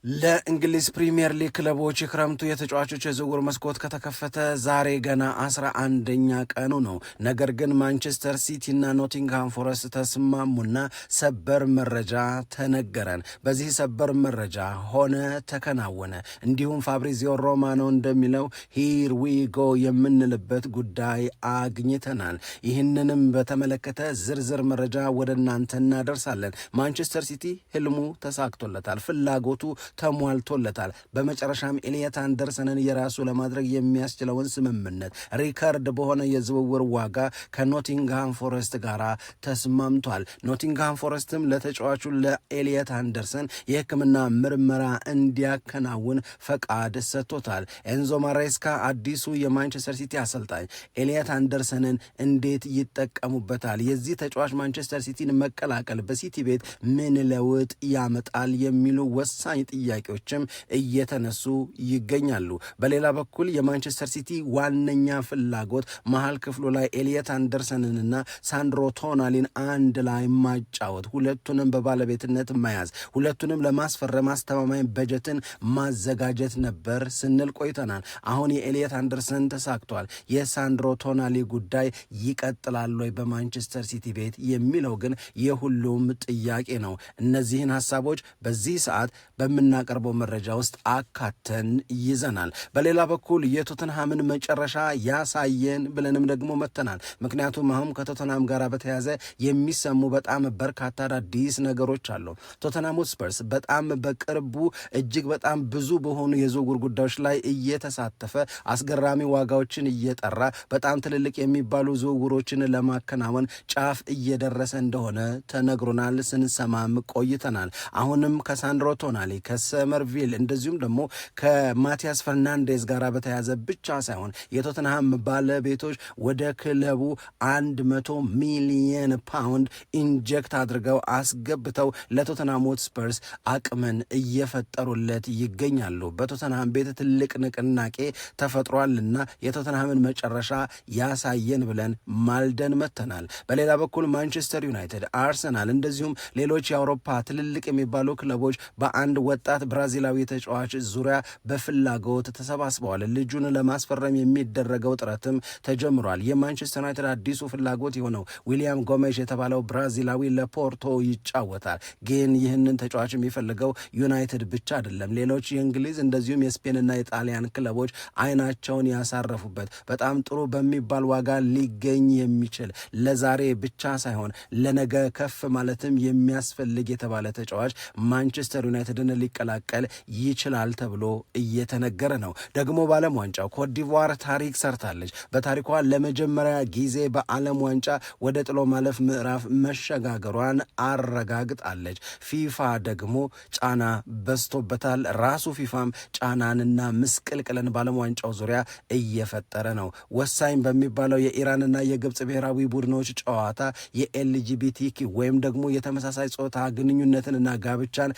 ለእንግሊዝ ፕሪሚየር ሊግ ክለቦች የክረምቱ የተጫዋቾች የዝውውር መስኮት ከተከፈተ ዛሬ ገና 11ኛ ቀኑ ነው። ነገር ግን ማንቸስተር ሲቲ እና ኖቲንግሃም ፎረስት ተስማሙና ሰበር መረጃ ተነገረን። በዚህ ሰበር መረጃ ሆነ ተከናወነ፣ እንዲሁም ፋብሪዚዮ ሮማኖ እንደሚለው ሂር ዊ ጎ የምንልበት ጉዳይ አግኝተናል። ይህንንም በተመለከተ ዝርዝር መረጃ ወደ እናንተ እናደርሳለን። ማንቸስተር ሲቲ ህልሙ ተሳክቶለታል፣ ፍላጎቱ ተሟልቶለታል። በመጨረሻም ኤሊየት አንደርሰንን የራሱ ለማድረግ የሚያስችለውን ስምምነት ሪከርድ በሆነ የዝውውር ዋጋ ከኖቲንግሃም ፎረስት ጋር ተስማምቷል። ኖቲንግሃም ፎረስትም ለተጫዋቹ ለኤሊየት አንደርሰን የሕክምና ምርመራ እንዲያከናውን ፈቃድ ሰጥቶታል። ኤንዞ ማሬስካ አዲሱ የማንቸስተር ሲቲ አሰልጣኝ ኤሊየት አንደርሰንን እንዴት ይጠቀሙበታል፣ የዚህ ተጫዋች ማንቸስተር ሲቲን መቀላቀል በሲቲ ቤት ምን ለውጥ ያመጣል የሚሉ ወሳኝ ጥያቄዎችም እየተነሱ ይገኛሉ። በሌላ በኩል የማንቸስተር ሲቲ ዋነኛ ፍላጎት መሃል ክፍሉ ላይ ኤሊየት አንደርሰንንና ሳንድሮ ቶናሊን አንድ ላይ ማጫወት፣ ሁለቱንም በባለቤትነት መያዝ፣ ሁለቱንም ለማስፈረም አስተማማኝ በጀትን ማዘጋጀት ነበር ስንል ቆይተናል። አሁን የኤሊየት አንደርሰን ተሳክቷል። የሳንድሮ ቶናሊ ጉዳይ ይቀጥላል ወይ በማንቸስተር ሲቲ ቤት የሚለው ግን የሁሉም ጥያቄ ነው። እነዚህን ሀሳቦች በዚህ ሰዓት በምናቀርበው መረጃ ውስጥ አካተን ይዘናል። በሌላ በኩል የቶተንሃምን መጨረሻ ያሳየን ብለንም ደግሞ መተናል። ምክንያቱም አሁን ከቶተንሃም ጋር በተያዘ የሚሰሙ በጣም በርካታ አዳዲስ ነገሮች አሉ። ቶተንሃም ስፐርስ በጣም በቅርቡ እጅግ በጣም ብዙ በሆኑ የዝውውር ጉዳዮች ላይ እየተሳተፈ አስገራሚ ዋጋዎችን እየጠራ በጣም ትልልቅ የሚባሉ ዝውውሮችን ለማከናወን ጫፍ እየደረሰ እንደሆነ ተነግሮናል፣ ስንሰማም ቆይተናል። አሁንም ከሳንድሮ ቶናሊ ከሰመርቪል እንደዚሁም ደግሞ ከማቲያስ ፈርናንዴዝ ጋር በተያዘ ብቻ ሳይሆን የቶተንሃም ባለቤቶች ወደ ክለቡ 100 ሚሊየን ፓውንድ ኢንጀክት አድርገው አስገብተው ለቶተንሃም ሆትስፐርስ አቅምን እየፈጠሩለት ይገኛሉ። በቶተንሃም ቤት ትልቅ ንቅናቄ ተፈጥሯልና የቶተንሃምን መጨረሻ ያሳየን ብለን ማልደን መተናል። በሌላ በኩል ማንቸስተር ዩናይትድ፣ አርሰናል እንደዚሁም ሌሎች የአውሮፓ ትልልቅ የሚባሉ ክለቦች በአንድ ወጣት ብራዚላዊ ተጫዋች ዙሪያ በፍላጎት ተሰባስበዋል። ልጁን ለማስፈረም የሚደረገው ጥረትም ተጀምሯል። የማንቸስተር ዩናይትድ አዲሱ ፍላጎት የሆነው ዊሊያም ጎሜሽ የተባለው ብራዚላዊ ለፖርቶ ይጫወታል። ግን ይህንን ተጫዋች የሚፈልገው ዩናይትድ ብቻ አይደለም። ሌሎች የእንግሊዝ እንደዚሁም የስፔንና የጣሊያን ክለቦች አይናቸውን ያሳረፉበት በጣም ጥሩ በሚባል ዋጋ ሊገኝ የሚችል ለዛሬ ብቻ ሳይሆን ለነገ ከፍ ማለትም የሚያስፈልግ የተባለ ተጫዋች ማንቸስተር ዩናይትድን ሊቀላቀል ይችላል ተብሎ እየተነገረ ነው። ደግሞ በዓለም ዋንጫው ኮትዲቯር ታሪክ ሰርታለች። በታሪኳ ለመጀመሪያ ጊዜ በዓለም ዋንጫ ወደ ጥሎ ማለፍ ምዕራፍ መሸጋገሯን አረጋግጣለች። ፊፋ ደግሞ ጫና በዝቶበታል። ራሱ ፊፋም ጫናንና ምስቅልቅልን በዓለም ዋንጫው ዙሪያ እየፈጠረ ነው። ወሳኝ በሚባለው የኢራንና የግብፅ ብሔራዊ ቡድኖች ጨዋታ የኤልጂቢቲኪ ወይም ደግሞ የተመሳሳይ ጾታ ግንኙነትንና ጋብቻን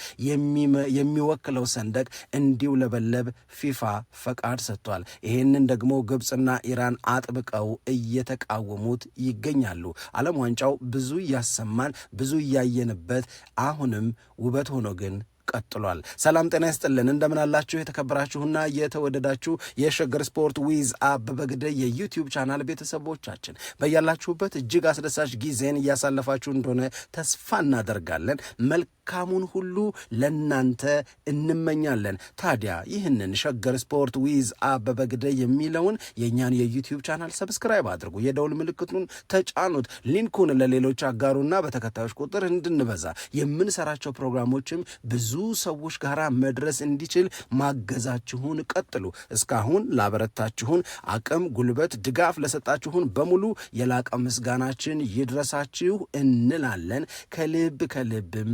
የሚወክለው ሰንደቅ እንዲውለበለብ ፊፋ ፈቃድ ሰጥቷል። ይህንን ደግሞ ግብፅና ኢራን አጥብቀው እየተቃወሙት ይገኛሉ። ዓለም ዋንጫው ብዙ እያሰማን ብዙ እያየንበት አሁንም ውበት ሆኖ ግን ቀጥሏል። ሰላም ጤና ይስጥልን፣ እንደምን አላችሁ የተከበራችሁና የተወደዳችሁ የሸገር ስፖርት ዊዝ አበበ ግደይ የዩቲዩብ ቻናል ቤተሰቦቻችን በያላችሁበት እጅግ አስደሳች ጊዜን እያሳለፋችሁ እንደሆነ ተስፋ እናደርጋለን። መልካሙን ሁሉ ለናንተ እንመኛለን። ታዲያ ይህንን ሸገር ስፖርት ዊዝ አበበ ግደይ የሚለውን የእኛን የዩቲዩብ ቻናል ሰብስክራይብ አድርጉ፣ የደውል ምልክቱን ተጫኑት፣ ሊንኩን ለሌሎች አጋሩና በተከታዮች ቁጥር እንድንበዛ የምንሰራቸው ፕሮግራሞችም ብዙ ሰዎች ጋር መድረስ እንዲችል ማገዛችሁን ቀጥሉ። እስካሁን ላበረታችሁን አቅም፣ ጉልበት፣ ድጋፍ ለሰጣችሁን በሙሉ የላቀ ምስጋናችን ይድረሳችሁ እንላለን። ከልብም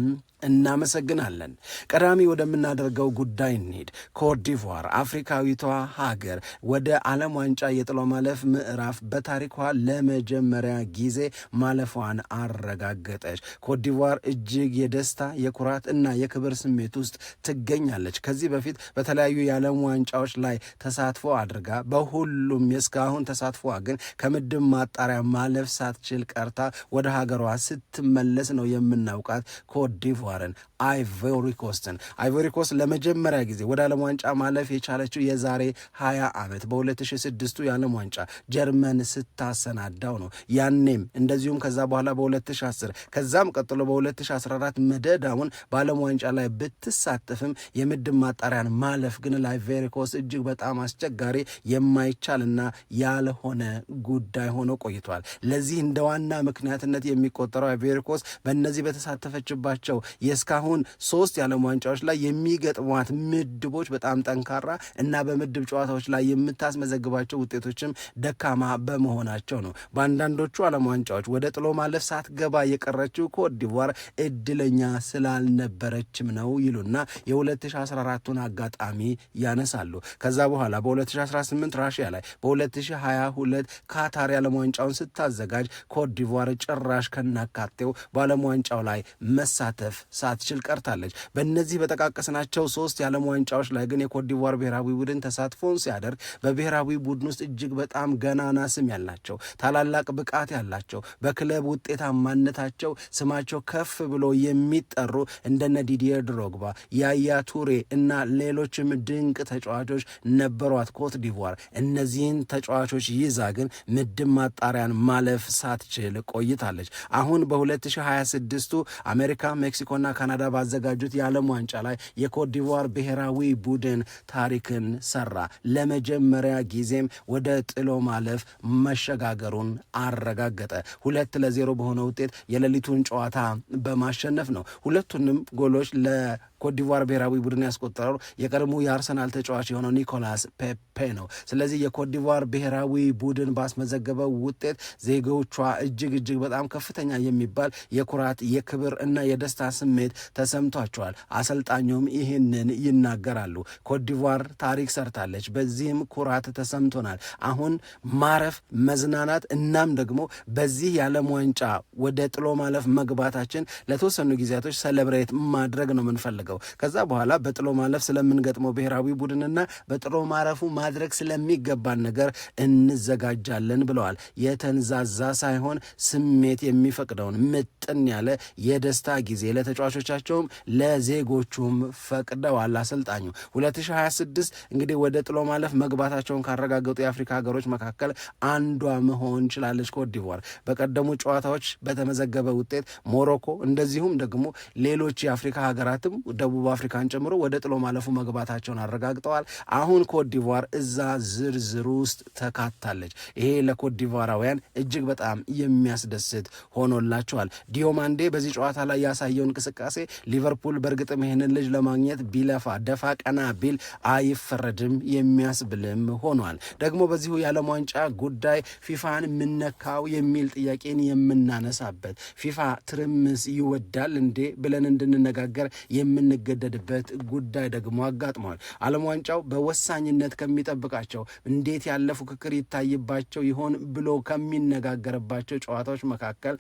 እናመሰግናለን። ቀዳሚ ወደምናደርገው ጉዳይ እንሂድ። ኮትዲቯር አፍሪካዊቷ ሀገር ወደ ዓለም ዋንጫ የጥሎ ማለፍ ምዕራፍ በታሪኳ ለመጀመሪያ ጊዜ ማለፏን አረጋገጠች። ኮትዲቯር እጅግ የደስታ የኩራት እና የክብር ስሜት ውስጥ ትገኛለች። ከዚህ በፊት በተለያዩ የዓለም ዋንጫዎች ላይ ተሳትፎ አድርጋ በሁሉም የእስካሁን ተሳትፎ ግን ከምድብ ማጣሪያ ማለፍ ሳትችል ቀርታ ወደ ሀገሯ ስትመለስ ነው የምናውቃት ኮትዲቯር ኮትዲቯርን፣ አይቮሪኮስትን። አይቮሪኮስት ለመጀመሪያ ጊዜ ወደ ዓለም ዋንጫ ማለፍ የቻለችው የዛሬ 20 ዓመት በ2006 የዓለም ዋንጫ ጀርመን ስታሰናዳው ነው። ያኔም እንደዚሁም ከዛ በኋላ በ2010 ከዛም ቀጥሎ በ2014 መደዳውን በዓለም ዋንጫ ላይ ብትሳተፍም የምድብ ማጣሪያን ማለፍ ግን ለአይቮሪኮስት እጅግ በጣም አስቸጋሪ የማይቻልና ያልሆነ ጉዳይ ሆኖ ቆይቷል። ለዚህ እንደ ዋና ምክንያትነት የሚቆጠረው አይቮሪኮስት በእነዚህ በተሳተፈችባቸው የእስካሁን 3 የዓለም ዋንጫዎች ላይ የሚገጥሟት ምድቦች በጣም ጠንካራ እና በምድብ ጨዋታዎች ላይ የምታስመዘግባቸው ውጤቶችም ደካማ በመሆናቸው ነው። በአንዳንዶቹ ዓለም ዋንጫዎች ወደ ጥሎ ማለፍ ሳትገባ የቀረችው ኮትዲቯር እድለኛ ስላልነበረችም ነው ይሉና የ2014ቱን አጋጣሚ ያነሳሉ። ከዛ በኋላ በ2018 ራሽያ ላይ፣ በ2022 ካታር የዓለም ዋንጫውን ስታዘጋጅ ኮትዲቯር ጭራሽ ከናካቴው በዓለም ዋንጫው ላይ መሳተፍ ሳትችል ቀርታለች። በእነዚህ በጠቃቀስናቸው 3 የዓለም ዋንጫዎች ላይ ግን የኮትዲቯር ብሔራዊ ቡድን ተሳትፎን ሲያደርግ በብሔራዊ ቡድን ውስጥ እጅግ በጣም ገናና ስም ያላቸው ታላላቅ ብቃት ያላቸው በክለብ ውጤታማነታቸው ስማቸው ከፍ ብሎ የሚጠሩ እንደነ ዲዲየር ድሮግባ፣ ያያ ቱሬ እና ሌሎችም ድንቅ ተጫዋቾች ነበሯት ኮትዲቯር። እነዚህን ተጫዋቾች ይዛ ግን ምድብ ማጣሪያን ማለፍ ሳትችል ቆይታለች። አሁን በ2026ቱ አሜሪካ፣ ሜክሲኮና ካናዳ ባዘጋጁት የዓለም ዋንጫ ላይ የኮትዲቯር ብሔራዊ ቡድን ታሪክን ሰራ። ለመጀመሪያ ጊዜም ወደ ጥሎ ማለፍ መሸጋገሩን አረጋገጠ። 2-0 በሆነ ውጤት የሌሊቱን ጨዋታ በማሸነፍ ነው። ሁለቱንም ጎሎች ለኮትዲቯር ብሔራዊ ቡድን ያስቆጠረው የቀድሞ የአርሰናል ተጫዋች የሆነው ኒኮላስ ፔፔ ነው። ስለዚህ የኮትዲቯር ብሔራዊ ቡድን ባስመዘገበው ውጤት ዜጎቿ እጅግ በጣም ከፍተኛ የሚባል የኩራት የክብር እና የደስታ ስሜት ተሰምቷቸዋል። አሰልጣኙም ይህንን ይናገራሉ። ኮትዲቯር ታሪክ ሰርታለች፣ በዚህም ኩራት ተሰምቶናል። አሁን ማረፍ፣ መዝናናት እናም ደግሞ በዚህ የዓለም ዋንጫ ወደ ጥሎ ማለፍ መግባታችን ለተወሰኑ ጊዜያቶች ሰለብሬት ማድረግ ነው የምንፈልገው። ከዛ በኋላ በጥሎ ማለፍ ስለምንገጥመው ብሔራዊ ቡድንና በጥሎ ማረፉ ማድረግ ስለሚገባን ነገር እንዘጋጃለን ብለዋል። የተንዛዛ ሳይሆን ስሜት የሚፈቅደውን ምጥን ያለ የደስታ ጊዜ ለተጫዋቾቻቸውም ለዜጎቹም ፈቅደዋል አሰልጣኙ። 2026 እንግዲህ ወደ ጥሎ ማለፍ መግባታቸውን ካረጋገጡ የአፍሪካ ሀገሮች መካከል አንዷ መሆን ችላለች ኮትዲቯር። በቀደሙ ጨዋታዎች በተመዘገበ ውጤት ሞሮኮ እንደዚሁም ደግሞ ሌሎች የአፍሪካ ሀገራትም ደቡብ አፍሪካን ጨምሮ ወደ ጥሎ ማለፉ መግባታቸውን አረጋግጠዋል። አሁን ኮትዲቯር እዛ ዝርዝር ውስጥ ተካታለች። ይሄ ለኮትዲቯራውያን እጅግ በጣም የሚያስደስት ሆኖላቸዋል። ዲዮማንዴ በዚህ ጨዋታ ላይ ያሳየው እንቅስቃሴ ሊቨርፑል በእርግጥም ይህንን ልጅ ለማግኘት ቢለፋ ደፋ ቀና ቢል አይፈረድም የሚያስብልም ሆኗል። ደግሞ በዚሁ የዓለም ዋንጫ ጉዳይ ፊፋን ምነካው የሚል ጥያቄን የምናነሳበት ፊፋ ትርምስ ይወዳል እንዴ ብለን እንድንነጋገር የምንገደድበት ጉዳይ ደግሞ አጋጥሟል። ዓለም ዋንጫው በወሳኝነት ከሚጠብቃቸው እንዴት ያለ ፉክክር ይታይባቸው ይሆን ብሎ ከሚነጋገርባቸው ጨዋታዎች መካከል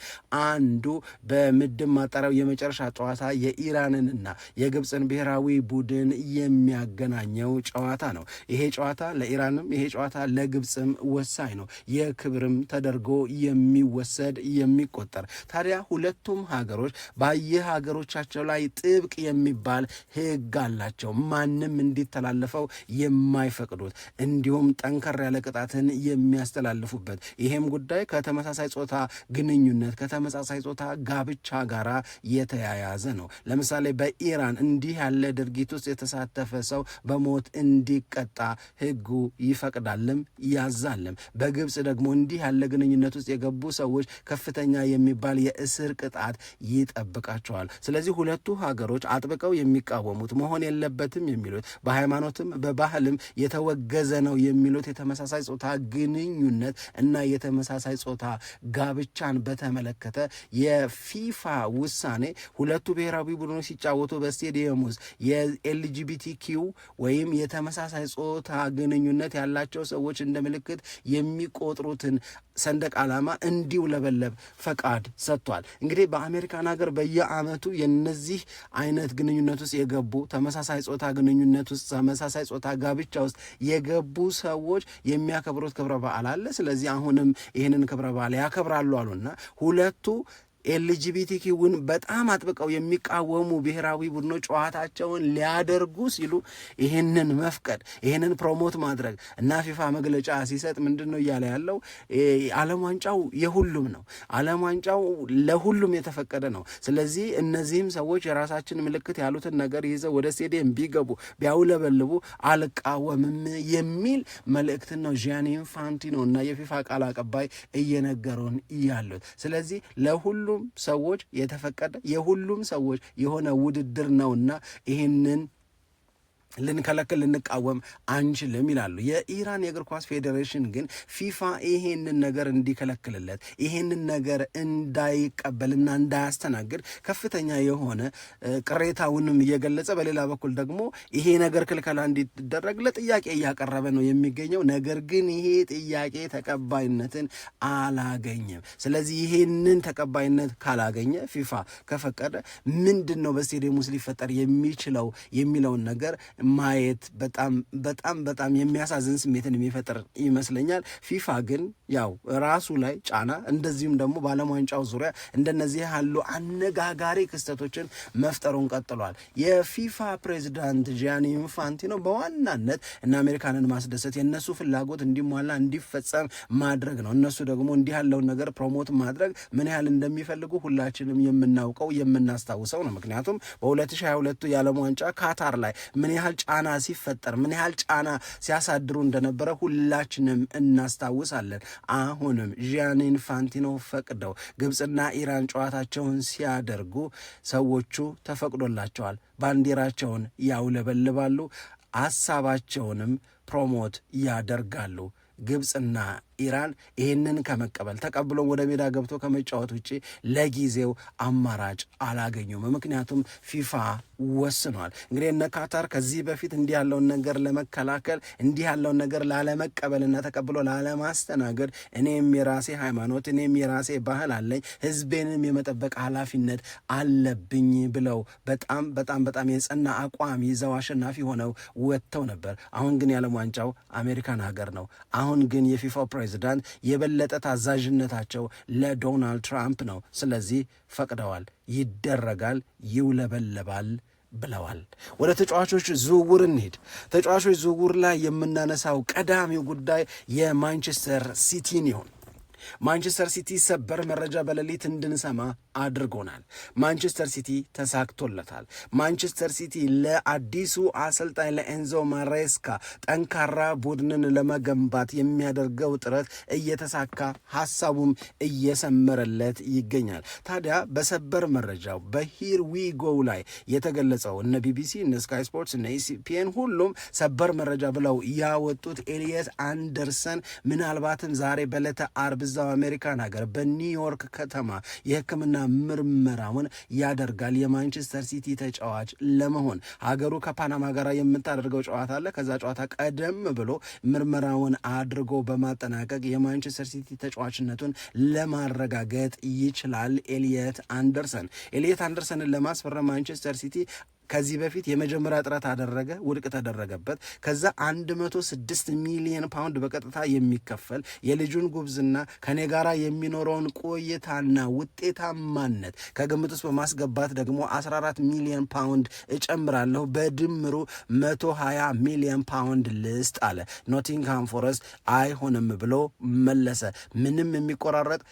አንዱ በምድብ ማጣሪያው የመጨረሻ ጨዋታ የኢራንንና የግብፅን ብሔራዊ ቡድን የሚያገናኘው ጨዋታ ነው። ይሄ ጨዋታ ለኢራንም ይሄ ጨዋታ ለግብፅም ወሳኝ ነው። የክብርም ተደርጎ የሚወሰድ የሚቆጠር። ታዲያ ሁለቱም ሀገሮች በየሀገሮቻቸው ላይ ጥብቅ የሚባል ሕግ አላቸው፣ ማንም እንዲተላለፈው የማይፈቅዱት እንዲሁም ጠንከር ያለ ቅጣትን የሚያስተላልፉበት። ይሄም ጉዳይ ከተመሳሳይ ጾታ ግንኙነት ከተመሳሳይ ጾታ ጋብቻ ጋራ የተያያዘ ነው። ለምሳሌ በኢራን እንዲህ ያለ ድርጊት ውስጥ የተሳተፈ ሰው በሞት እንዲቀጣ ሕጉ ይፈቅዳልም ያዛልም። በግብፅ ደግሞ እንዲህ ያለ ግንኙነት ውስጥ የገቡ ሰዎች ከፍተኛ የሚባል የእስር ቅጣት ይጠብቃቸዋል። ስለዚህ ሁለቱ ሀገሮች አጥብቀው የሚቃወሙት መሆን የለበትም የሚሉት በሃይማኖትም በባህልም የተወገዘ ነው የሚሉት የተመሳሳይ ጾታ ግንኙነት እና የተመሳሳይ ጾታ ጋብቻን በተመለከተ የፊፋ ውሳኔ ሁለቱ ብሔራዊ ቡድኖች ሲጫወቱ በስቴዲየም ውስጥ የኤልጂቢቲኪው ወይም የተመሳሳይ ጾታ ግንኙነት ያላቸው ሰዎች እንደ ምልክት የሚቆጥሩትን ሰንደቅ ዓላማ እንዲውለበለብ ፈቃድ ሰጥቷል። እንግዲህ በአሜሪካን ሀገር በየዓመቱ የነዚህ አይነት ግንኙነት ውስጥ የገቡ ተመሳሳይ ጾታ ግንኙነት ውስጥ ተመሳሳይ ጾታ ጋብቻ ውስጥ የገቡ ሰዎች የሚያከብሩት ክብረ በዓል አለ። ስለዚህ አሁንም ይህንን ክብረ በዓል ያከብራሉ አሉና ሁለቱ ኤልጂቢቲኪውን በጣም አጥብቀው የሚቃወሙ ብሔራዊ ቡድኖች ጨዋታቸውን ሊያደርጉ ሲሉ ይህንን መፍቀድ ይህንን ፕሮሞት ማድረግ እና ፊፋ መግለጫ ሲሰጥ ምንድን ነው እያለ ያለው? ዓለም ዋንጫው የሁሉም ነው። ዓለም ዋንጫው ለሁሉም የተፈቀደ ነው። ስለዚህ እነዚህም ሰዎች የራሳችን ምልክት ያሉትን ነገር ይዘው ወደ ስቴዲየም ቢገቡ ቢያውለበልቡ አልቃወምም የሚል መልእክትን ነው ጂያኒ ኢንፋንቲኖ እና የፊፋ ቃል አቀባይ እየነገሩን ያሉት። ስለዚህ ለሁሉም ሰዎች የተፈቀደ የሁሉም ሰዎች የሆነ ውድድር ነውና ይህንን ልንከለክል ልንቃወም አንችልም ይላሉ። የኢራን የእግር ኳስ ፌዴሬሽን ግን ፊፋ ይሄንን ነገር እንዲከለክልለት ይሄንን ነገር እንዳይቀበልና እንዳያስተናግድ ከፍተኛ የሆነ ቅሬታውንም እየገለጸ በሌላ በኩል ደግሞ ይሄ ነገር ክልከላ እንዲደረግ ለጥያቄ እያቀረበ ነው የሚገኘው። ነገር ግን ይሄ ጥያቄ ተቀባይነትን አላገኘም። ስለዚህ ይሄንን ተቀባይነት ካላገኘ ፊፋ ከፈቀደ ምንድን ነው በስቴዲየም ውስጥ ሊፈጠር የሚችለው የሚለውን ነገር ማየት በጣም በጣም በጣም የሚያሳዝን ስሜትን የሚፈጥር ይመስለኛል። ፊፋ ግን ያው ራሱ ላይ ጫና እንደዚሁም ደግሞ በዓለም ዋንጫው ዙሪያ እንደነዚህ ያሉ አነጋጋሪ ክስተቶችን መፍጠሩን ቀጥሏል። የፊፋ ፕሬዚዳንት ጂያኒ ኢንፋንቲኖ በዋናነት እና አሜሪካንን ማስደሰት የነሱ ፍላጎት እንዲሟላ እንዲፈጸም ማድረግ ነው። እነሱ ደግሞ እንዲህ ያለውን ነገር ፕሮሞት ማድረግ ምን ያህል እንደሚፈልጉ ሁላችንም የምናውቀው የምናስታውሰው ነው። ምክንያቱም በ2022 የዓለም ዋንጫ ካታር ላይ ምን ያህል ጫና ሲፈጠር ምን ያህል ጫና ሲያሳድሩ እንደነበረ ሁላችንም እናስታውሳለን። አሁንም ጂያኒ ኢንፋንቲኖ ፈቅደው ግብፅና ኢራን ጨዋታቸውን ሲያደርጉ ሰዎቹ ተፈቅዶላቸዋል። ባንዲራቸውን ያውለበልባሉ፣ ሀሳባቸውንም ፕሮሞት ያደርጋሉ። ግብፅና ኢራን ይህንን ከመቀበል ተቀብሎ ወደ ሜዳ ገብቶ ከመጫወት ውጭ ለጊዜው አማራጭ አላገኙም። ምክንያቱም ፊፋ ወስኗል። እንግዲህ እነ ካታር ከዚህ በፊት እንዲህ ያለውን ነገር ለመከላከል እንዲህ ያለውን ነገር ላለመቀበልና ተቀብሎ ላለማስተናገድ እኔም የራሴ ሃይማኖት እኔም የራሴ ባህል አለኝ፣ ህዝቤንም የመጠበቅ ኃላፊነት አለብኝ ብለው በጣም በጣም በጣም የጸና አቋም ይዘው አሸናፊ ሆነው ወጥተው ነበር። አሁን ግን የዓለም ዋንጫው አሜሪካን ሀገር ነው። አሁን ግን የፊፋው ፕሬዚዳንት የበለጠ ታዛዥነታቸው ለዶናልድ ትራምፕ ነው። ስለዚህ ፈቅደዋል፣ ይደረጋል፣ ይውለበለባል ብለዋል። ወደ ተጫዋቾች ዝውውር እንሂድ። ተጫዋቾች ዝውውር ላይ የምናነሳው ቀዳሚው ጉዳይ የማንቸስተር ሲቲን ይሁን። ማንቸስተር ሲቲ ሰበር መረጃ በሌሊት እንድንሰማ አድርጎናል። ማንቸስተር ሲቲ ተሳክቶለታል። ማንቸስተር ሲቲ ለአዲሱ አሰልጣኝ ለኤንዞ ማሬስካ ጠንካራ ቡድንን ለመገንባት የሚያደርገው ጥረት እየተሳካ ሐሳቡም እየሰመረለት ይገኛል። ታዲያ በሰበር መረጃው በሂር ዊ ጎው ላይ የተገለጸው እነ ቢቢሲ እነ ስካይ ስፖርትስ እነ ኢሲፒኤን ሁሉም ሰበር መረጃ ብለው ያወጡት ኤልየት አንደርሰን ምናልባትም ዛሬ በዕለተ አርብ እዛው አሜሪካን ሀገር በኒውዮርክ ከተማ የሕክምና ምርመራውን ያደርጋል የማንቸስተር ሲቲ ተጫዋች ለመሆን። ሀገሩ ከፓናማ ጋር የምታደርገው ጨዋታ አለ። ከዛ ጨዋታ ቀደም ብሎ ምርመራውን አድርጎ በማጠናቀቅ የማንቸስተር ሲቲ ተጫዋችነቱን ለማረጋገጥ ይችላል። ኤልየት አንደርሰንን ለማስፈረም ማንቸስተር ሲቲ ከዚህ በፊት የመጀመሪያ ጥረት አደረገ፣ ውድቅ ተደረገበት። ከዛ 106 ሚሊዮን ፓውንድ በቀጥታ የሚከፈል የልጁን ጉብዝና ከኔ ጋራ የሚኖረውን ቆይታና ውጤታማነት ከግምት ውስጥ በማስገባት ደግሞ 14 ሚሊዮን ፓውንድ እጨምራለሁ፣ በድምሩ 120 ሚሊዮን ፓውንድ ልስጥ አለ። ኖቲንግሃም ፎረስት አይሆንም ብሎ መለሰ። ምንም የሚቆራረጥ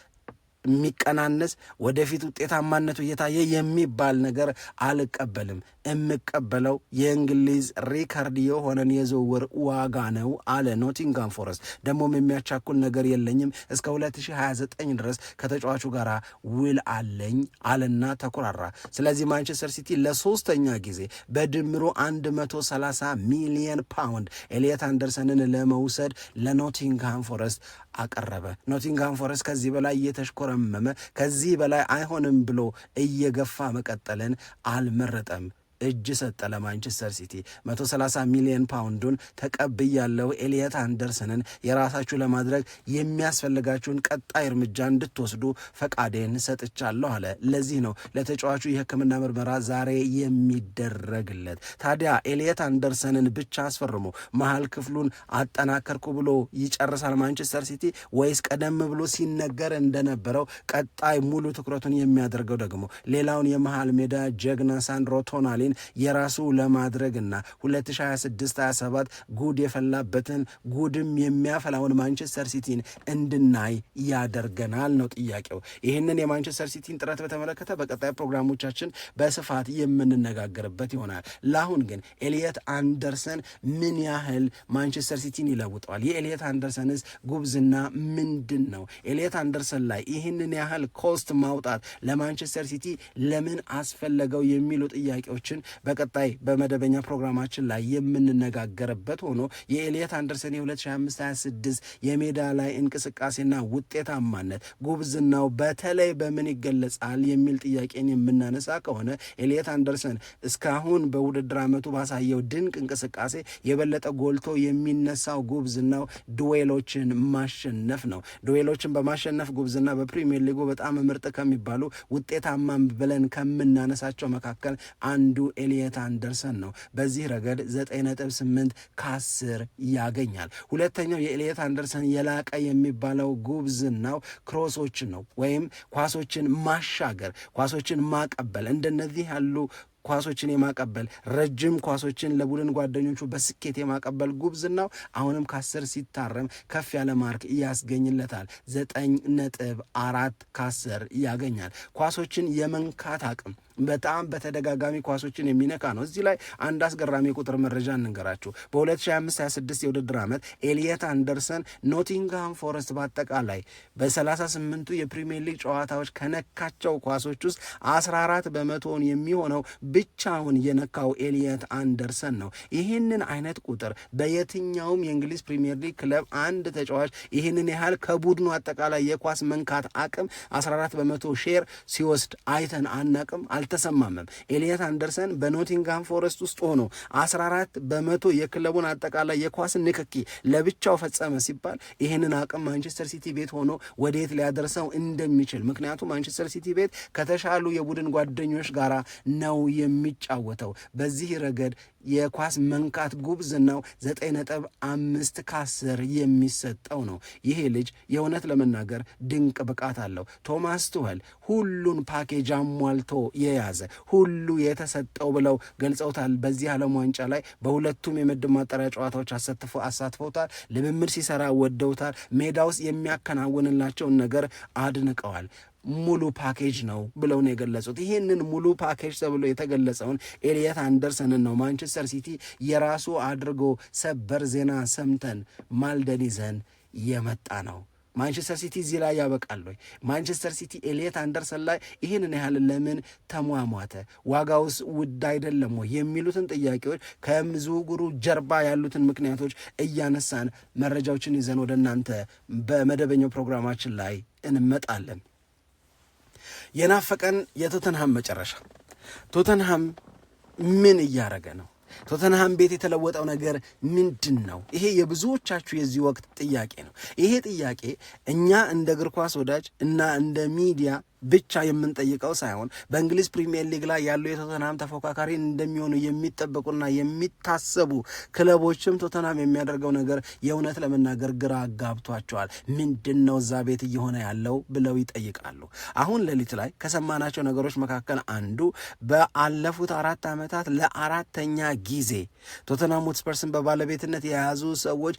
የሚቀናነስ ወደፊት ውጤታማነቱ እየታየ የሚባል ነገር አልቀበልም፣ የምቀበለው የእንግሊዝ ሪካርድ የሆነን የዝውውር ዋጋ ነው አለ ኖቲንግሃም ፎረስት። ደግሞም የሚያቻኩል ነገር የለኝም፣ እስከ 2029 ድረስ ከተጫዋቹ ጋር ውል አለኝ አለና ተኮራራ። ስለዚህ ማንቸስተር ሲቲ ለሶስተኛ ጊዜ በድምሩ 130 ሚሊዮን ፓውንድ ኤልየት አንደርሰንን ለመውሰድ ለኖቲንግሃም ፎረስት አቀረበ። ኖቲንግሃም ፎረስት ከዚህ በላይ እየተሽኮረመመ ከዚህ በላይ አይሆንም ብሎ እየገፋ መቀጠልን አልመረጠም። እጅ ሰጠ ለማንቸስተር ሲቲ 130 ሚሊዮን ፓውንዱን ተቀብያለሁ፣ ኤሊየት አንደርሰንን የራሳችሁ ለማድረግ የሚያስፈልጋችሁን ቀጣይ እርምጃ እንድትወስዱ ፈቃዴን ሰጥቻለሁ አለ። ለዚህ ነው ለተጫዋቹ የሕክምና ምርመራ ዛሬ የሚደረግለት። ታዲያ ኤሊየት አንደርሰንን ብቻ አስፈርሞ መሃል ክፍሉን አጠናከርኩ ብሎ ይጨርሳል ማንቸስተር ሲቲ ወይስ ቀደም ብሎ ሲነገር እንደነበረው ቀጣይ ሙሉ ትኩረቱን የሚያደርገው ደግሞ ሌላውን የመሃል ሜዳ ጀግና ሳንድሮ ቶናሊን የራሱ ለማድረግና 2026-27 ጉድ የፈላበትን ጉድም የሚያፈላውን ማንቸስተር ሲቲን እንድናይ ያደርገናል ነው ጥያቄው። ይህንን የማንቸስተር ሲቲን ጥረት በተመለከተ በቀጣይ ፕሮግራሞቻችን በስፋት የምንነጋገርበት ይሆናል። ለአሁን ግን ኤሊየት አንደርሰን ምን ያህል ማንቸስተር ሲቲን ይለውጠዋል? የኤሊየት አንደርሰንስ ጉብዝና ምንድን ነው? ኤሊየት አንደርሰን ላይ ይህንን ያህል ኮስት ማውጣት ለማንቸስተር ሲቲ ለምን አስፈለገው የሚሉ ጥያቄዎችን በቀጣይ በመደበኛ ፕሮግራማችን ላይ የምንነጋገርበት ሆኖ የኤሊየት አንደርሰን የ2025-26 የሜዳ ላይ እንቅስቃሴና ውጤታማነት ጉብዝናው በተለይ በምን ይገለጻል የሚል ጥያቄን የምናነሳ ከሆነ ኤሊየት አንደርሰን እስካሁን በውድድር ዓመቱ ባሳየው ድንቅ እንቅስቃሴ የበለጠ ጎልቶ የሚነሳው ጉብዝናው ዱዌሎችን ማሸነፍ ነው። ዱዌሎችን በማሸነፍ ጉብዝና በፕሪሚየር ሊጉ በጣም ምርጥ ከሚባሉ ውጤታማ ብለን ከምናነሳቸው መካከል አንዱ ኤሊየት አንደርሰን ነው። በዚህ ረገድ 9.8 ከ10 ያገኛል። ሁለተኛው የኤሊየት አንደርሰን የላቀ የሚባለው ጉብዝናው ክሮሶችን ነው፣ ወይም ኳሶችን ማሻገር፣ ኳሶችን ማቀበል። እንደነዚህ ያሉ ኳሶችን የማቀበል ረጅም ኳሶችን ለቡድን ጓደኞቹ በስኬት የማቀበል ጉብዝናው አሁንም ከ10 ሲታረም ከፍ ያለ ማርክ ያስገኝለታል። 9.4 ከ10 ያገኛል። ኳሶችን የመንካት አቅም በጣም በተደጋጋሚ ኳሶችን የሚነካ ነው። እዚህ ላይ አንድ አስገራሚ ቁጥር መረጃ እንንገራችሁ። በ2025-26 የውድድር ዓመት ኤሊየት አንደርሰን ኖቲንግሃም ፎረስት በአጠቃላይ በ38ቱ የፕሪሚየር ሊግ ጨዋታዎች ከነካቸው ኳሶች ውስጥ 14 በመቶውን የሚሆነው ብቻውን የነካው ኤሊየት አንደርሰን ነው። ይህንን አይነት ቁጥር በየትኛውም የእንግሊዝ ፕሪሚየር ሊግ ክለብ አንድ ተጫዋች ይህንን ያህል ከቡድኑ አጠቃላይ የኳስ መንካት አቅም 14 በመቶ ሼር ሲወስድ አይተን አናቅም፣ አልተሰማምም። ኤሊየት አንደርሰን በኖቲንግሃም ፎረስት ውስጥ ሆኖ 14 በመቶ የክለቡን አጠቃላይ የኳስ ንክኪ ለብቻው ፈጸመ ሲባል ይህንን አቅም ማንቸስተር ሲቲ ቤት ሆኖ ወዴት ሊያደርሰው እንደሚችል፣ ምክንያቱም ማንቸስተር ሲቲ ቤት ከተሻሉ የቡድን ጓደኞች ጋር ነው የሚጫወተው። በዚህ ረገድ የኳስ መንካት ጉብዝናው 9.5 ከ10 የሚሰጠው ነው። ይሄ ልጅ የእውነት ለመናገር ድንቅ ብቃት አለው። ቶማስ ቱኸል ሁሉን ፓኬጅ አሟልቶ የያዘ ሁሉ የተሰጠው ብለው ገልጸውታል። በዚህ ዓለም ዋንጫ ላይ በሁለቱም የምድብ ማጣሪያ ጨዋታዎች አሳትፈውታል። ልምምድ ሲሰራ ወደውታል። ሜዳ ውስጥ የሚያከናውንላቸውን ነገር አድንቀዋል። ሙሉ ፓኬጅ ነው ብለው ነው የገለጹት። ይህንን ሙሉ ፓኬጅ ተብሎ የተገለጸውን ኤሊየት አንደርሰንን ነው ማንቸስተር ሲቲ የራሱ አድርጎ ሰበር ዜና ሰምተን ማልደን ይዘን የመጣ ነው። ማንቸስተር ሲቲ እዚህ ላይ ያበቃል ወይ? ማንቸስተር ሲቲ ኤሊየት አንደርሰን ላይ ይህንን ያህል ለምን ተሟሟተ? ዋጋውስ ውድ አይደለም ወይ? የሚሉትን ጥያቄዎች ከዝውውሩ ጀርባ ያሉትን ምክንያቶች እያነሳን መረጃዎችን ይዘን ወደ እናንተ በመደበኛው ፕሮግራማችን ላይ እንመጣለን። የናፈቀን የቶተንሃም መጨረሻ። ቶተንሃም ምን እያረገ ነው? ቶተንሃም ቤት የተለወጠው ነገር ምንድን ነው? ይሄ የብዙዎቻችሁ የዚህ ወቅት ጥያቄ ነው። ይሄ ጥያቄ እኛ እንደ እግር ኳስ ወዳጅ እና እንደ ሚዲያ ብቻ የምንጠይቀው ሳይሆን በእንግሊዝ ፕሪሚየር ሊግ ላይ ያሉ የቶተንሃም ተፎካካሪ እንደሚሆኑ የሚጠበቁና የሚታሰቡ ክለቦችም ቶተንሃም የሚያደርገው ነገር የእውነት ለመናገር ግራ አጋብቷቸዋል። ምንድን ነው እዛ ቤት እየሆነ ያለው ብለው ይጠይቃሉ። አሁን ሌሊት ላይ ከሰማናቸው ነገሮች መካከል አንዱ በአለፉት 4 ዓመታት ለ4ኛ ጊዜ ቶተንሃም ሆትስፐርስን በባለቤትነት የያዙ ሰዎች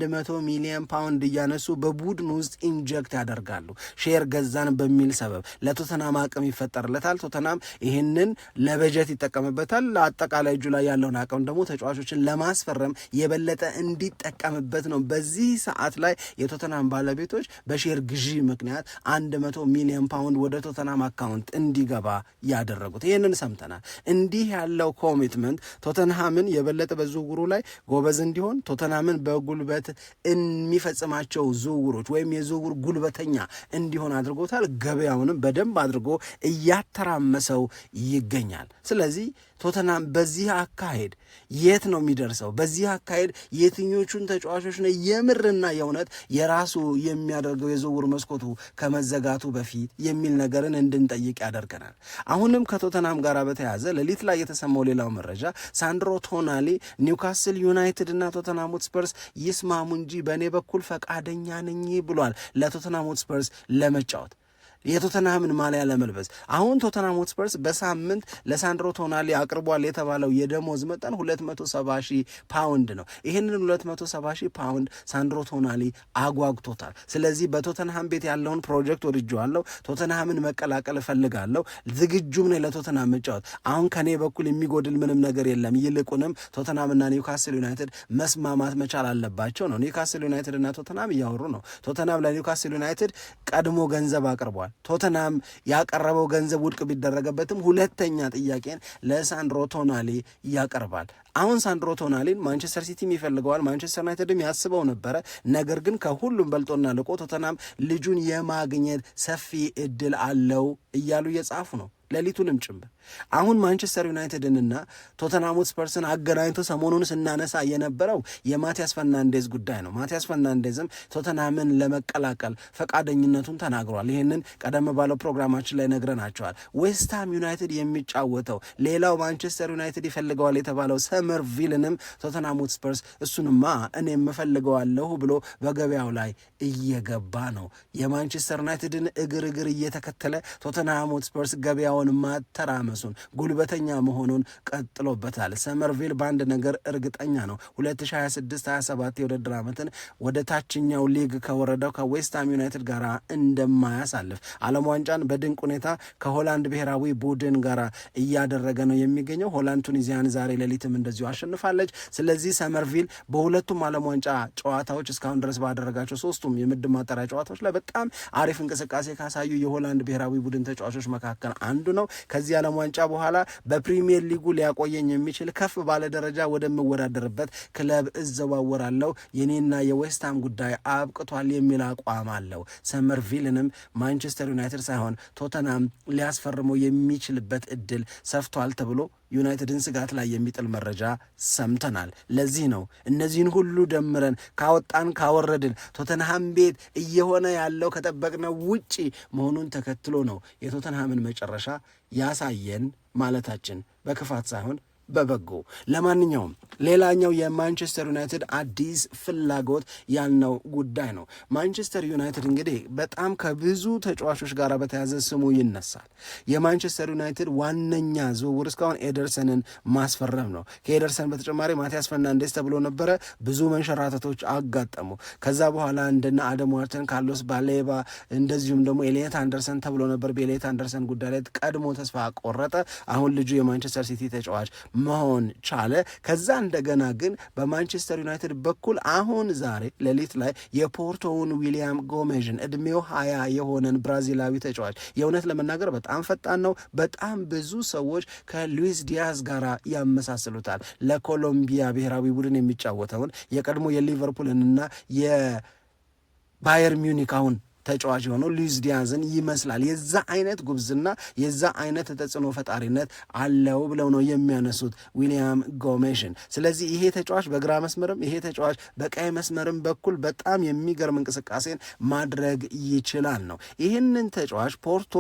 100 ሚሊዮን ፓውንድ እያነሱ በቡድን ውስጥ ኢንጀክት ያደርጋሉ። ሼር ገዛን በሚል ሰበብ ለቶተንሃም አቅም ይፈጠርለታል። ቶተንሃም ይህንን ለበጀት ይጠቀምበታል። ለአጠቃላይ እጁ ላይ ያለውን አቅም ደግሞ ተጫዋቾችን ለማስፈረም የበለጠ እንዲጠቀምበት ነው። በዚህ ሰዓት ላይ የቶተንሃም ባለቤቶች በሼር ግዢ ምክንያት 100 ሚሊዮን ፓውንድ ወደ ቶተንሃም አካውንት እንዲገባ ያደረጉት። ይህንን ሰምተናል። እንዲህ ያለው ኮሚትመንት ቶተንሃምን የበለጠ በዝውውሩ ላይ ጎበዝ እንዲሆን፣ ቶተንሃምን በጉልበት የሚፈጽማቸው ዝውውሮች ወይም የዝውውር ጉልበተኛ እንዲሆን አድርጎታል። ገበያውን ቡድኑንም በደንብ አድርጎ እያተራመሰው ይገኛል። ስለዚህ ቶተናም በዚህ አካሄድ የት ነው የሚደርሰው? በዚህ አካሄድ የትኞቹን ተጫዋቾች ነው የምርና የእውነት የራሱ የሚያደርገው የዝውውር መስኮቱ ከመዘጋቱ በፊት የሚል ነገርን እንድንጠይቅ ያደርገናል። አሁንም ከቶተናም ጋር በተያያዘ ሌሊት ላይ የተሰማው ሌላው መረጃ ሳንድሮ ቶናሊ ኒውካስል ዩናይትድ እና ቶተናም ሆትስፐርስ ይስማሙ እንጂ በእኔ በኩል ፈቃደኛ ነኝ ብሏል ለቶተናም ሆትስፐርስ ለመጫወት የቶተንሃምን ማሊያ ለመልበስ። አሁን ቶተንሃም ሆትስፐርስ በሳምንት ለሳንድሮ ቶናሊ አቅርቧል የተባለው የደሞዝ መጠን 270,000 ፓውንድ ነው። ይህንን 270,000 ፓውንድ ሳንድሮ ቶናሊ አጓግቶታል። ስለዚህ በቶተንሃም ቤት ያለውን ፕሮጀክት ወድጄዋለሁ፣ ቶተንሃምን መቀላቀል እፈልጋለሁ፣ ዝግጁም ነኝ ለቶተንሃም መጫወት። አሁን ከኔ በኩል የሚጎድል ምንም ነገር የለም፣ ይልቁንም ቶተንሃምና ኒውካስል ዩናይትድ መስማማት መቻል አለባቸው ነው። ኒውካስል ዩናይትድ እና ቶተንሃም እያወሩ ነው። ቶተንሃም ለኒውካስል ዩናይትድ ቀድሞ ገንዘብ አቅርቧል። ቶተንሃም ያቀረበው ገንዘብ ውድቅ ቢደረገበትም ሁለተኛ ጥያቄን ለሳንድሮ ቶናሊ ያቀርባል። አሁን ሳንድሮ ቶናሊን ማንቸስተር ሲቲም ይፈልገዋል፣ ማንቸስተር ዩናይትድም ያስበው ነበረ። ነገር ግን ከሁሉም በልጦና ልቆ ቶተንሃም ልጁን የማግኘት ሰፊ እድል አለው እያሉ እየጻፉ ነው ሌሊቱንም ጭምር። አሁን ማንቸስተር ዩናይትድንና ቶተንሃም ሆትስፐርስን አገናኝቶ ሰሞኑን ስናነሳ የነበረው የማቲያስ ፈርናንዴዝ ጉዳይ ነው። ማቲያስ ፈርናንዴዝም ቶተንሃምን ለመቀላቀል ፈቃደኝነቱን ተናግሯል። ይህንን ቀደም ባለው ፕሮግራማችን ላይ ነግረናቸዋል። ዌስትሃም ዩናይትድ የሚጫወተው ሌላው ማንቸስተር ዩናይትድ ይፈልገዋል የተባለው ሰመርቪልንም ቶተንሃም ሆትስፐርስ እሱንማ እኔም እፈልገዋለሁ ብሎ በገበያው ላይ እየገባ ነው። የማንቸስተር ዩናይትድን እግር እየተከተለ ቶተንሃም ሆትስፐርስ ገበያውን ማተራመሱን ጉልበተኛ መሆኑን ቀጥሎበታል። ሰመርቪል በአንድ ነገር እርግጠኛ ነው። 2026-27 የውድድር ዓመትን ወደ ታችኛው ሊግ ከወረደው ከዌስትሃም ዩናይትድ ጋር እንደማያሳልፍ፣ ዓለም ዋንጫን በድንቅ ሁኔታ ከሆላንድ ብሔራዊ ቡድን ጋር እያደረገ ነው የሚገኘው። ሆላንድ ቱኒዚያን ዛሬ ሌሊትም እንደዚሁ አሸንፋለች። ስለዚህ ሰመርቪል በሁለቱም ዓለም ዋንጫ ጨዋታዎች እስካሁን ድረስ ባደረጋቸው ሶስቱም የምድብ ማጣሪያ ጨዋታዎች ላይ በጣም አሪፍ እንቅስቃሴ ካሳዩ የሆላንድ ብሔራዊ ቡድን ተጫዋቾች መካከል አንዱ ነው። ከዚህ ዓለም ዋንጫ በኋላ በፕሪሚየር ሊጉ ሊያቆየኝ የሚችል ከፍ ባለ ደረጃ ወደምወዳደርበት ክለብ እዘዋወራለሁ፣ የኔና የዌስትሃም ጉዳይ አብቅቷል የሚል አቋም አለው። ሰመርቪልንም ማንቸስተር ዩናይትድ ሳይሆን ቶተንሃም ሊያስፈርመው የሚችልበት እድል ሰፍቷል ተብሎ ዩናይትድን ስጋት ላይ የሚጥል መረጃ ሰምተናል። ለዚህ ነው እነዚህን ሁሉ ደምረን ካወጣን ካወረድን ቶተንሃም ቤት እየሆነ ያለው ከጠበቅነው ውጪ መሆኑን ተከትሎ ነው የቶተንሃምን መጨረሻ ያሳየን ማለታችን በክፋት ሳይሆን በበጎ። ለማንኛውም ሌላኛው የማንቸስተር ዩናይትድ አዲስ ፍላጎት ያልነው ጉዳይ ነው። ማንቸስተር ዩናይትድ እንግዲህ በጣም ከብዙ ተጫዋቾች ጋር በተያዘ ስሙ ይነሳል። የማንቸስተር ዩናይትድ ዋነኛ ዝውውር እስካሁን ኤደርሰንን ማስፈረም ነው። ከኤደርሰን በተጨማሪ ማቲያስ ፈርናንዴስ ተብሎ ነበረ። ብዙ መንሸራተቶች አጋጠሙ። ከዛ በኋላ እንደነ አደም ዋርተን፣ ካርሎስ ባሌባ እንደዚሁም ደግሞ ኤሊየት አንደርሰን ተብሎ ነበር። በኤሊየት አንደርሰን ጉዳይ ላይ ቀድሞ ተስፋ ቆረጠ። አሁን ልጁ የማንቸስተር ሲቲ ተጫዋች መሆን ቻለ። ከዛ እንደገና ግን በማንቸስተር ዩናይትድ በኩል አሁን ዛሬ ሌሊት ላይ የፖርቶውን ዊሊያም ጎሜዥን እድሜው 20 የሆነን ብራዚላዊ ተጫዋች የእውነት ለመናገር በጣም ፈጣን ነው። በጣም ብዙ ሰዎች ከሉዊስ ዲያዝ ጋር ያመሳስሉታል። ለኮሎምቢያ ብሔራዊ ቡድን የሚጫወተውን የቀድሞ የሊቨርፑልንና የባየር ሚዩኒክ አሁን ተጫዋች የሆነው ሉዊስ ዲያዝን ይመስላል። የዛ አይነት ጉብዝና የዛ አይነት ተጽዕኖ ፈጣሪነት አለው ብለው ነው የሚያነሱት ዊሊያም ጎሜሽን። ስለዚህ ይሄ ተጫዋች በግራ መስመርም ይሄ ተጫዋች በቀይ መስመርም በኩል በጣም የሚገርም እንቅስቃሴን ማድረግ ይችላል ነው። ይህንን ተጫዋች ፖርቶ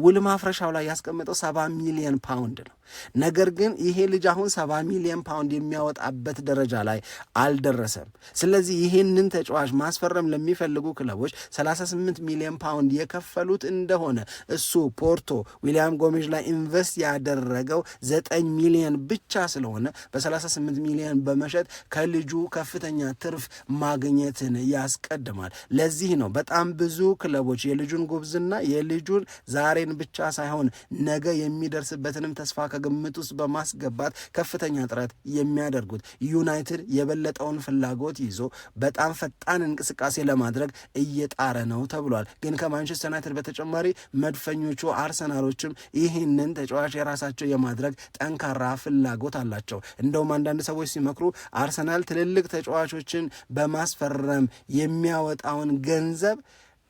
ውል ማፍረሻው ላይ ያስቀምጠው 70 ሚሊዮን ፓውንድ ነው። ነገር ግን ይሄ ልጅ አሁን 70 ሚሊዮን ፓውንድ የሚያወጣበት ደረጃ ላይ አልደረሰም። ስለዚህ ይሄንን ተጫዋች ማስፈረም ለሚፈልጉ ክለቦች 38 ሚሊዮን ፓውንድ የከፈሉት እንደሆነ እሱ ፖርቶ ዊሊያም ጎሜዥ ላይ ኢንቨስት ያደረገው 9 ሚሊዮን ብቻ ስለሆነ በ38 ሚሊዮን በመሸጥ ከልጁ ከፍተኛ ትርፍ ማግኘትን ያስቀድማል። ለዚህ ነው በጣም ብዙ ክለቦች የልጁን ጉብዝና የልጁን ዛሬን ብቻ ሳይሆን ነገ የሚደርስበትንም ተስፋ ከግምት ውስጥ በማስገባት ከፍተኛ ጥረት የሚያደርጉት። ዩናይትድ የበለጠውን ፍላጎት ይዞ በጣም ፈጣን እንቅስቃሴ ለማድረግ እየጣረ ነው ተብሏል። ግን ከማንቸስተር ዩናይትድ በተጨማሪ መድፈኞቹ አርሰናሎችም ይህንን ተጫዋች የራሳቸው የማድረግ ጠንካራ ፍላጎት አላቸው። እንደውም አንዳንድ ሰዎች ሲመክሩ አርሰናል ትልልቅ ተጫዋቾችን በማስፈረም የሚያወጣውን ገንዘብ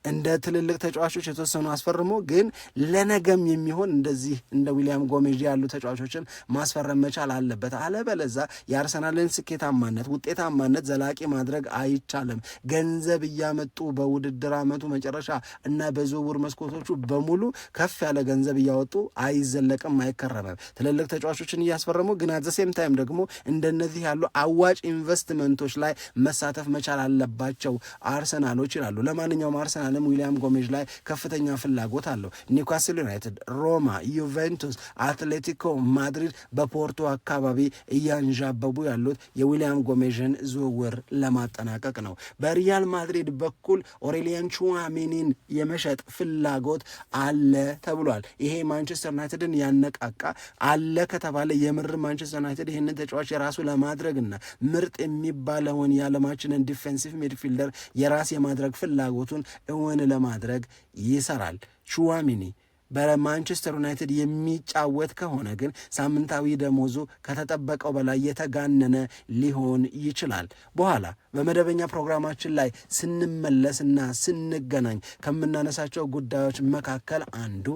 እንደ ትልልቅ ተጫዋቾች የተወሰኑ አስፈርሞ ግን ለነገም የሚሆን እንደዚህ እንደ ዊሊያም ጎሜዥ ያሉ ተጫዋቾችን ማስፈረም መቻል አለበት። አለበለዛ የአርሰናልን ስኬታማነት ውጤታማነት ዘላቂ ማድረግ አይቻልም። ገንዘብ እያመጡ በውድድር ዓመቱ መጨረሻ እና በዝውውር መስኮቶቹ በሙሉ ከፍ ያለ ገንዘብ እያወጡ አይዘለቅም፣ አይከረምም። ትልልቅ ተጫዋቾችን እያስፈረሙ ግን አት ዘ ሴም ታይም ደግሞ እንደነዚህ ያሉ አዋጭ ኢንቨስትመንቶች ላይ መሳተፍ መቻል አለባቸው አርሰናሎች ይላሉ። ለማንኛውም አርሰናልም ዊሊያም ጎሜዥ ላይ ከፍተኛ ፍላጎት አለው። ኒውካስል ዩናይትድ፣ ሮማ፣ ዩቬንቱስ፣ አትሌቲኮ ማድሪድ በፖርቶ አካባቢ እያንዣበቡ ያሉት የዊሊያም ጎሜዥን ዝውውር ለማጠናቀቅ ነው። በሪያል ማድሪድ በኩል ኦሬሊያን ቹዋሜኒን የመሸጥ ፍላጎት አለ ተብሏል። ይሄ ማንቸስተር ዩናይትድን ያነቃቃ አለ ከተባለ የምር ማንቸስተር ዩናይትድ ይህንን ተጫዋች የራሱ ለማድረግና ምርጥ የሚባለውን የዓለማችንን ዲፌንሲቭ ሚድፊልደር የራስ የማድረግ ፍላጎቱን እውን ለማድረግ ይሰራል። ቹዋሜኒ በማንቸስተር ዩናይትድ የሚጫወት ከሆነ ግን ሳምንታዊ ደሞዙ ከተጠበቀው በላይ የተጋነነ ሊሆን ይችላል። በኋላ በመደበኛ ፕሮግራማችን ላይ ስንመለስና ስንገናኝ ከምናነሳቸው ጉዳዮች መካከል አንዱ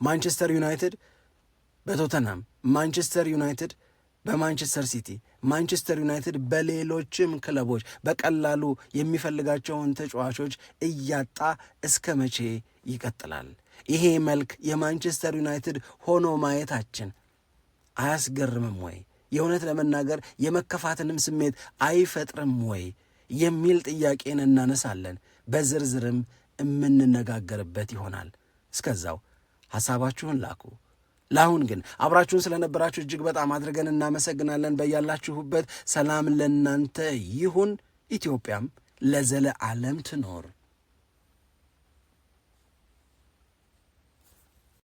ማንቸስተር ዩናይትድ በቶተናም፣ ማንቸስተር ዩናይትድ በማንቸስተር ሲቲ፣ ማንቸስተር ዩናይትድ በሌሎችም ክለቦች በቀላሉ የሚፈልጋቸውን ተጫዋቾች እያጣ እስከ መቼ ይቀጥላል? ይሄ መልክ የማንቸስተር ዩናይትድ ሆኖ ማየታችን አያስገርምም ወይ? የእውነት ለመናገር የመከፋትንም ስሜት አይፈጥርም ወይ የሚል ጥያቄን እናነሳለን። በዝርዝርም የምንነጋገርበት ይሆናል። እስከዛው ሐሳባችሁን ላኩ። ለአሁን ግን አብራችሁን ስለነበራችሁ እጅግ በጣም አድርገን እናመሰግናለን። በያላችሁበት ሰላም ለእናንተ ይሁን። ኢትዮጵያም ለዘለዓለም ትኖር።